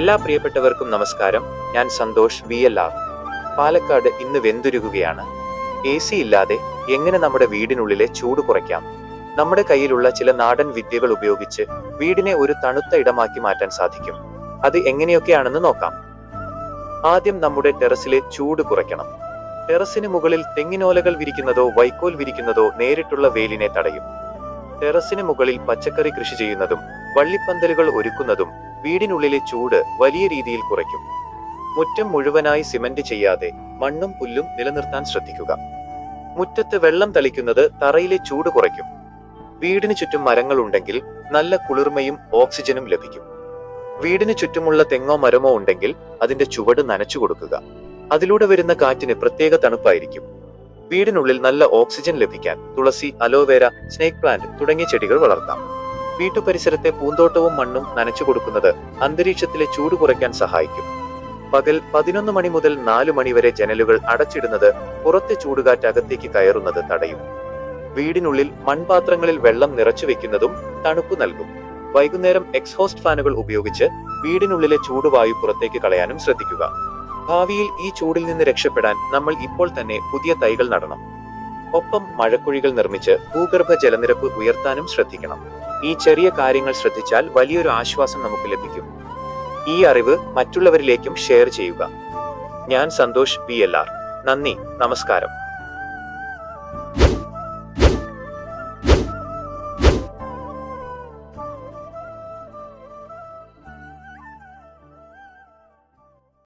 എല്ലാ പ്രിയപ്പെട്ടവർക്കും നമസ്കാരം. ഞാൻ സന്തോഷ് VLR. പാലക്കാട് ഇന്ന് വെന്തുരുകുകയാണ്. AC ഇല്ലാതെ എങ്ങനെ നമ്മുടെ വീടിനുള്ളിലെ ചൂട് കുറയ്ക്കാം? നമ്മുടെ കയ്യിലുള്ള ചില നാടൻ വിദ്യകൾ ഉപയോഗിച്ച് വീടിനെ ഒരു തണുത്ത ഇടമാക്കി മാറ്റാൻ സാധിക്കും. അത് എങ്ങനെയൊക്കെയാണെന്ന് നോക്കാം. ആദ്യം നമ്മുടെ ടെറസിലെ ചൂട് കുറയ്ക്കണം. ടെറസിന് മുകളിൽ തെങ്ങിനോലകൾ വിരിക്കുന്നതോ വൈക്കോൽ വിരിക്കുന്നതോ നേരിട്ടുള്ള വെയിലിനെ തടയും. ടെറസിന് മുകളിൽ പച്ചക്കറി കൃഷി ചെയ്യുന്നതും വള്ളിപ്പന്തലുകൾ ഒരുക്കുന്നതും വീടിനുള്ളിലെ ചൂട് വലിയ രീതിയിൽ കുറയ്ക്കും. മുറ്റം മുഴുവനായി സിമന്റ് ചെയ്യാതെ മണ്ണും പുല്ലും നിലനിർത്താൻ ശ്രദ്ധിക്കുക. മുറ്റത്ത് വെള്ളം തളിക്കുന്നത് തറയിലെ ചൂട് കുറയ്ക്കും. വീടിന് ചുറ്റും മരങ്ങൾ ഉണ്ടെങ്കിൽ നല്ല കുളിർമയും ഓക്സിജനും ലഭിക്കും. വീടിന് ചുറ്റുമുള്ള തെങ്ങോ മരമോ ഉണ്ടെങ്കിൽ അതിന്റെ ചുവട് നനച്ചു കൊടുക്കുക. അതിലൂടെ വരുന്ന കാറ്റിന് പ്രത്യേക തണുപ്പായിരിക്കും. വീടിനുള്ളിൽ നല്ല ഓക്സിജൻ ലഭിക്കാൻ തുളസി, അലോവേര, സ്നേക് പ്ലാന്റ് തുടങ്ങിയ ചെടികൾ വളർത്താം. വീട്ടുപരിസരത്തെ പൂന്തോട്ടവും മണ്ണും നനച്ചു കൊടുക്കുന്നത് അന്തരീക്ഷത്തിലെ ചൂട് കുറയ്ക്കാൻ സഹായിക്കും. പകൽ 11 മണി മുതൽ 4 മണി വരെ ജനലുകൾ അടച്ചിടുന്നത് പുറത്തെ ചൂടുകാറ്റ് അകത്തേക്ക് കയറുന്നത് തടയും. വീടിനുള്ളിൽ മൺപാത്രങ്ങളിൽ വെള്ളം നിറച്ചു വെക്കുന്നതും തണുപ്പ് നൽകും. വൈകുന്നേരം എക്സ്ഹോസ്റ്റ് ഫാനുകൾ ഉപയോഗിച്ച് വീടിനുള്ളിലെ ചൂടുവായു പുറത്തേക്ക് കളയാനും ശ്രദ്ധിക്കുക. ഭാവിയിൽ ഈ ചൂടിൽ നിന്ന് രക്ഷപ്പെടാൻ നമ്മൾ ഇപ്പോൾ തന്നെ പുതിയ തൈകൾ നടണം. ഒപ്പം മഴക്കുഴികൾ നിർമ്മിച്ച് ഭൂഗർഭ ജലനിരപ്പ് ഉയർത്താനും ശ്രദ്ധിക്കണം. ഈ ചെറിയ കാര്യങ്ങൾ ശ്രദ്ധിച്ചാൽ വലിയൊരു ആശ്വാസം നമുക്ക് ലഭിക്കും. ഈ അറിവ് മറ്റുള്ളവരിലേക്കും ഷെയർ ചെയ്യുക. ഞാൻ സന്തോഷ് VLR. നന്ദി, നമസ്കാരം.